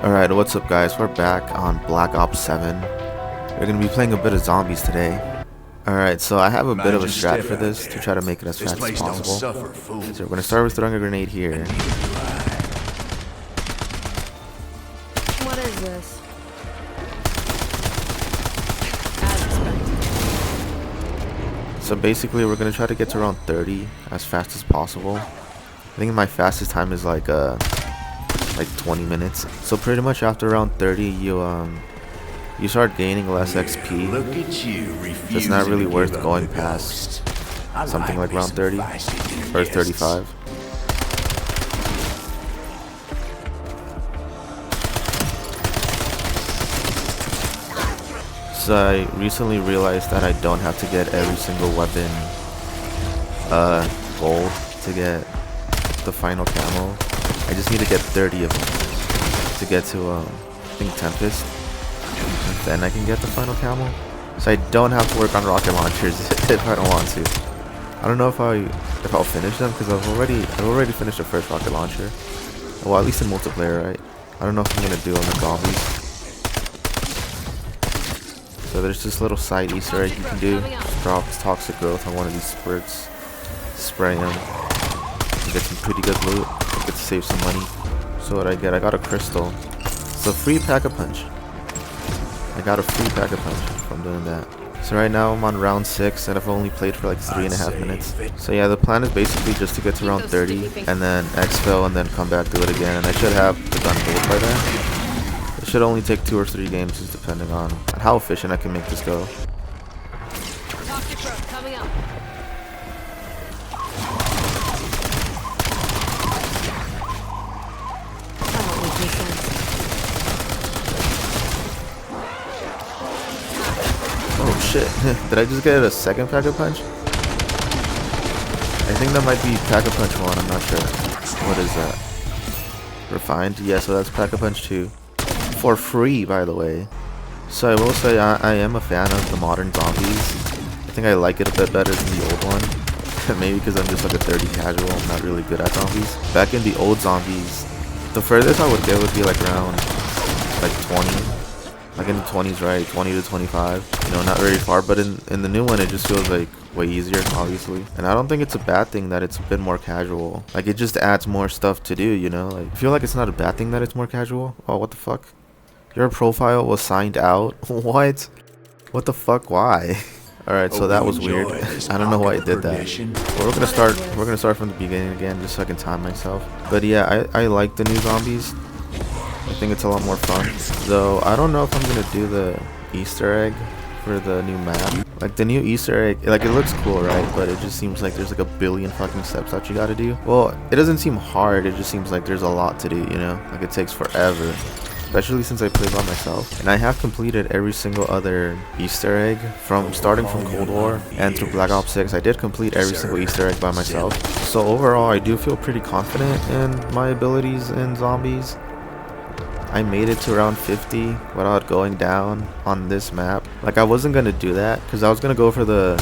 Alright, what's up guys? We're back on Black Ops 7. We're going to be playing a bit of zombies today. Alright, so I have a bit of a strat for this to try to make it as fast as possible. So we're going to start with throwing a grenade here. What is this? So basically we're going to try to get to around 30 as fast as possible. I think my fastest time is like 20 minutes. So pretty much after around 30 you start gaining less XP. Look at you, So it's not really worth going past something like round 30 or 35. So I recently realized that I don't have to get every single weapon gold to get the final camo. I just need to get 30 of them to get to I think Tempest, and then I can get the final camo. So I don't have to work on rocket launchers if I don't want to. I don't know if I'll finish them because I've already finished the first rocket launcher. Well, at least in multiplayer, right? I don't know if I'm gonna do on the zombies. So there's this little side Easter egg you can do. Drop toxic growth on one of these spurts, spray them, and get some pretty good loot. Get to save some money. So what I get? I got a crystal. It's a free pack-a-punch. I got a free pack-a-punch from doing that. So right now I'm on round 6 and I've only played for like 3.5 minutes. So yeah, the plan is basically just to get to round 30 and then exfil and then come back, do it again, and I should have the gun gold by then. It should only take 2 or 3 games, just depending on how efficient I can make this go. Coming up. Oh shit, did I just get a second pack-a-punch? I think that might be pack-a-punch 1, I'm not sure. What is that? Refined? Yeah, so that's pack-a-punch 2. For free, by the way. So I will say I am a fan of the modern zombies. I think I like it a bit better than the old one. Maybe because I'm just like a 30 casual, I'm not really good at zombies. Back in the old zombies, the furthest I would get would be like around like 20. Like in the 20s, right? 20 to 25. You know, not very far, but in the new one it just feels like way easier, obviously. And I don't think it's a bad thing that it's a bit more casual. Like it just adds more stuff to do, you know? Like I feel like it's not a bad thing that it's more casual. Oh, what the fuck? Your profile was signed out? What? What the fuck? Why? Alright, so that was weird. I don't know why it did that. But we're gonna start from the beginning again, just so I can time myself. But yeah, I like the new zombies. I think it's a lot more fun. Though I don't know if I'm gonna do the Easter egg for the new map. Like the new Easter egg, like it looks cool, right? But it just seems like there's like a billion fucking steps that you gotta do. Well, it doesn't seem hard, it just seems like there's a lot to do, you know? Like it takes forever. Especially since I play by myself. And I have completed every single other Easter egg starting from Cold War and through Black Ops 6. I did complete every single Easter egg by myself. So overall, I do feel pretty confident in my abilities in zombies. I made it to around 50 without going down on this map. Like I wasn't gonna do that because I was gonna go for the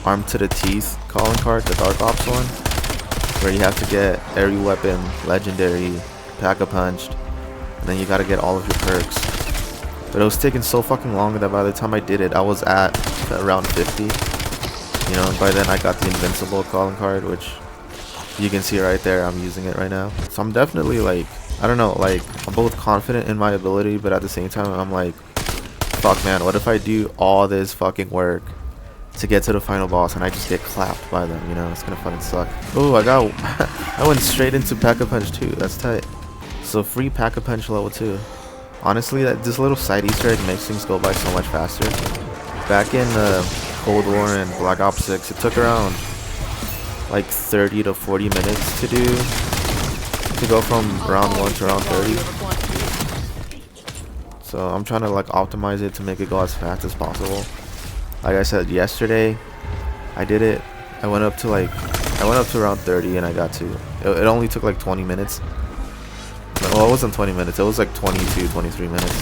arm to the teeth calling card, the Dark Ops one, where you have to get every weapon legendary, pack-a-punched, and then you gotta get all of your perks. But it was taking so fucking long that by the time I did it, I was at around 50. You know, and by then I got the invincible calling card, which you can see right there. I'm using it right now. So I'm definitely like, I don't know, like I'm both confident in my ability, but at the same time I'm like, fuck man, what if I do all this fucking work to get to the final boss and I just get clapped by them, you know? It's gonna fucking suck. Oh, I went straight into pack-a-punch 2. That's tight. So free pack-a-punch level 2. Honestly, this little side Easter egg makes things go by so much faster. Back in Cold War and Black Ops 6, it took around like 30 to 40 minutes to go from round 1 to round 30. So I'm trying to like optimize it to make it go as fast as possible. Like I said yesterday, I did it. I went up to around 30 and I got to. It only took like 20 minutes. Well, it wasn't 20 minutes. It was like 22, 23 minutes.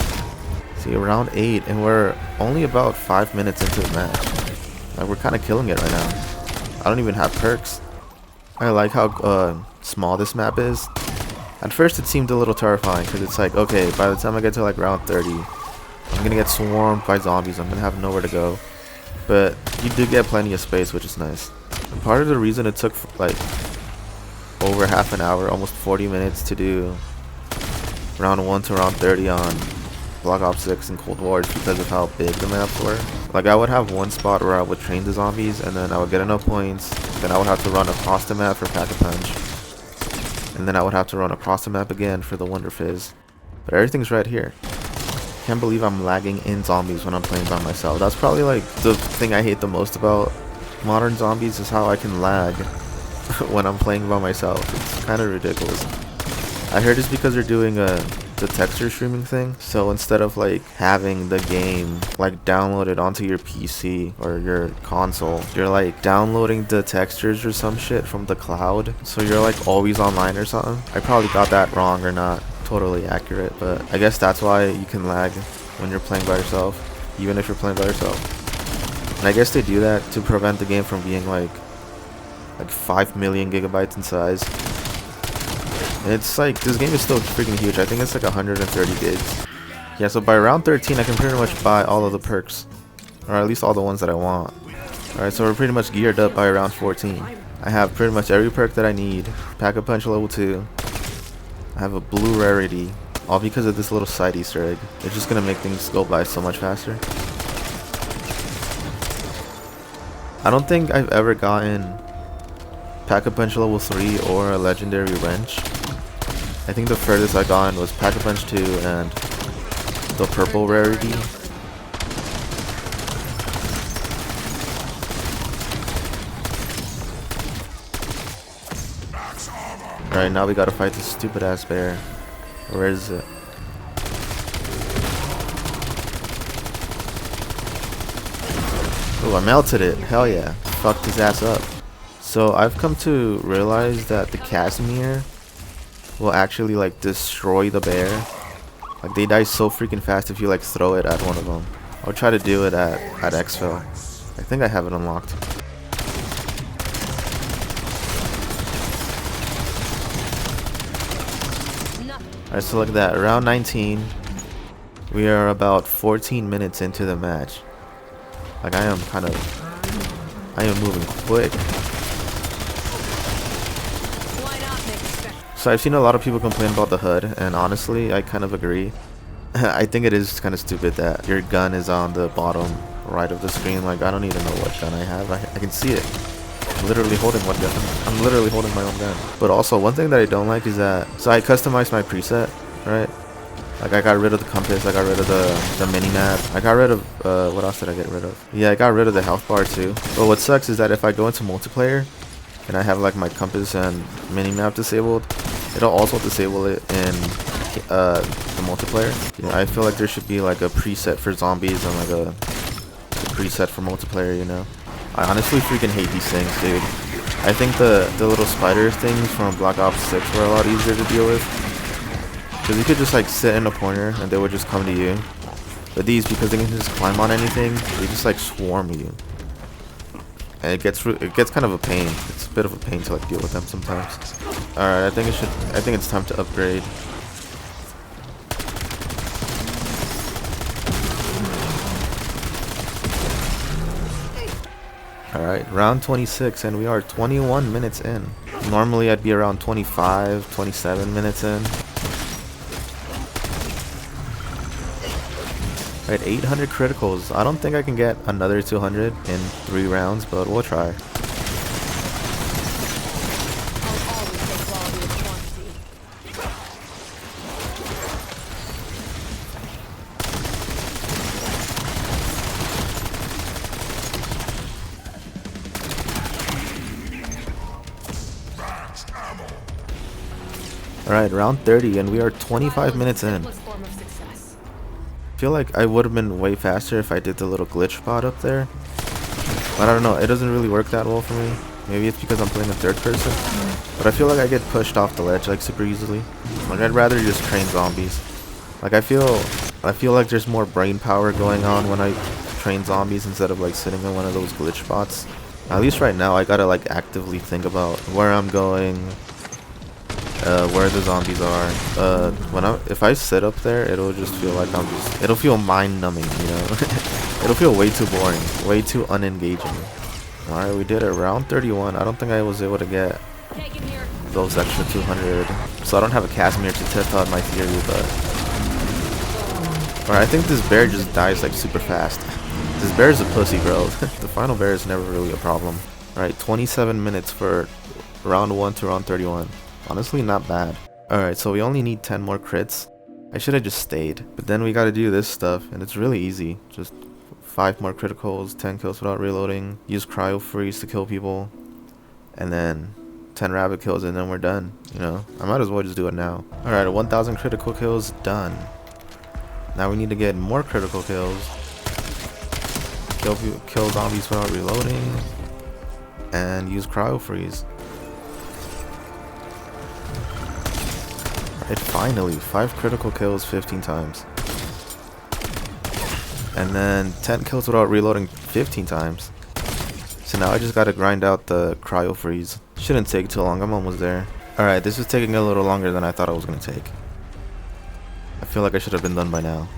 See, round 8, and we're only about 5 minutes into the match. Like, we're kind of killing it right now. I don't even have perks. I like how small this map is. At first it seemed a little terrifying because it's like, okay, by the time I get to like round 30, I'm gonna get swarmed by zombies. I'm gonna have nowhere to go. But you do get plenty of space, which is nice. And part of the reason it took like over half an hour, almost 40 minutes to do round 1 to round 30 on Black Ops 6 and Cold War is because of how big the maps were. Like I would have one spot where I would train the zombies and then I would get enough points, then I would have to run across the map for Pack-a-Punch, and then I would have to run across the map again for the Wonder Fizz. But everything's right here. Can't believe I'm lagging in zombies when I'm playing by myself. That's probably like the thing I hate the most about modern zombies is how I can lag when I'm playing by myself. It's kind of ridiculous. I heard it's because they're doing the texture streaming thing. So instead of like having the game like downloaded onto your PC or your console, you're like downloading the textures or some shit from the cloud. So you're like always online or something. I probably got that wrong or not totally accurate, but I guess that's why you can lag when you're playing by yourself, even if you're playing by yourself. And I guess they do that to prevent the game from being like 5 million gigabytes in size. And it's like, this game is still freaking huge. I think it's like 130 gigs. Yeah, so by round 13 I can pretty much buy all of the perks, or at least all the ones that I want. Alright, so we're pretty much geared up by round 14. I have pretty much every perk that I need. Pack-a-Punch level 2. I have a blue rarity, all because of this little side Easter egg. It's just gonna make things go by so much faster. I don't think I've ever gotten Pack-a-Punch level 3 or a legendary wrench. I think the furthest I gotten was Pack-a-Punch 2 and the purple rarity. Alright, now we gotta fight this stupid ass bear. Where is it? Oh, I melted it. Hell yeah. Fucked his ass up. So I've come to realize that the Casimir will actually like destroy the bear. Like they die so freaking fast if you like throw it at one of them. I'll try to do it at Exfil. I think I have it unlocked. Alright, so look at that. Round 19. We are about 14 minutes into the match. Like I am moving quick. So I've seen a lot of people complain about the HUD, and honestly, I kind of agree. I think it is kind of stupid that your gun is on the bottom right of the screen. Like I don't even know what gun I have. I can see it. I'm literally holding one gun. I'm literally holding my own gun. But also, one thing that I don't like is that, so I customized my preset, right? Like I got rid of the compass, I got rid of the mini-map, I got rid of, what else did I get rid of? Yeah, I got rid of the health bar too. But what sucks is that if I go into multiplayer, and I have like my compass and mini-map disabled, it'll also disable it in the multiplayer. You know, I feel like there should be like a preset for zombies and like a preset for multiplayer, you know? I honestly freaking hate these things, dude. I think the little spider things from Black Ops 6 were a lot easier to deal with. Because you could just like sit in a corner and they would just come to you. But these, because they can just climb on anything, they just like swarm you. And it gets kind of a pain. It's a bit of a pain to like deal with them sometimes. Alright, I think it's time to upgrade. Alright, round 26, and we are 21 minutes in. Normally I'd be around 25, 27 minutes in. Alright, 800 criticals. I don't think I can get another 200 in 3 rounds, but we'll try. Alright, round 30, and we are 25 minutes in. I feel like I would have been way faster if I did the little glitch spot up there. But I don't know, it doesn't really work that well for me. Maybe it's because I'm playing a third person. But I feel like I get pushed off the ledge like super easily. Like I'd rather just train zombies. Like I feel like there's more brain power going on when I train zombies instead of like sitting in one of those glitch spots. At least right now I gotta like actively think about where I'm going, where the zombies are. If I sit up there, it'll just feel like it'll feel mind-numbing, you know. It'll feel way too boring, way too unengaging. All right, we did it. Round 31. I don't think I was able to get those extra 200, so I don't have a Casimir to test out my theory, but. Alright, I think this bear just dies like super fast. This bear is a pussy, bro. The final bear is never really a problem. Alright, 27 minutes for round 1 to round 31. Honestly, not bad. Alright, so we only need 10 more crits. I should have just stayed. But then we gotta do this stuff, and it's really easy. Just 5 more criticals, 10 kills without reloading, use cryo freeze to kill people, and then 10 rabbit kills, and then we're done. You know, I might as well just do it now. Alright, 1,000 critical kills done. Now we need to get more critical kills, kill zombies without reloading, and use cryo freeze. Alright, finally, 5 critical kills 15 times. And then 10 kills without reloading 15 times. So now I just gotta grind out the cryo freeze. Shouldn't take too long, I'm almost there. Alright, this is taking a little longer than I thought it was gonna take. I feel like I should have been done by now.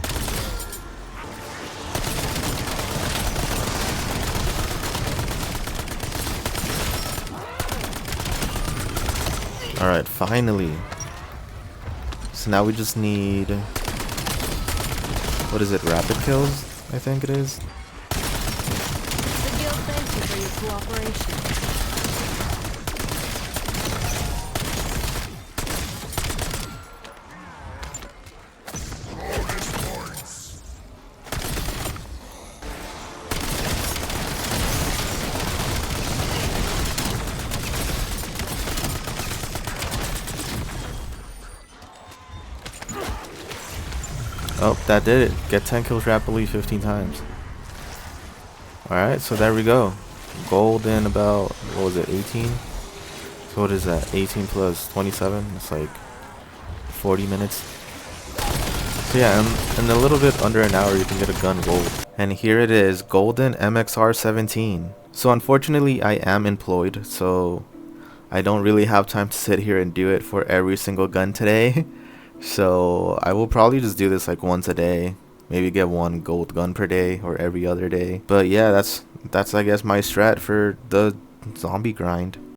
Alright, finally. So now we just need... What is it? Rapid kills? I think it is. The guild thanks you for your cooperation. Oh, that did it. Get 10 kills rapidly 15 times. Alright, so there we go. Gold in about, what was it, 18? So what is that? 18 plus 27? It's like 40 minutes. So yeah, in a little bit under an hour you can get a gun gold. And here it is, golden MXR 17. So unfortunately I am employed, so I don't really have time to sit here and do it for every single gun today. So I will probably just do this like once a day, maybe get 1 gold gun per day or every other day. But yeah, that's I guess my strat for the zombie grind.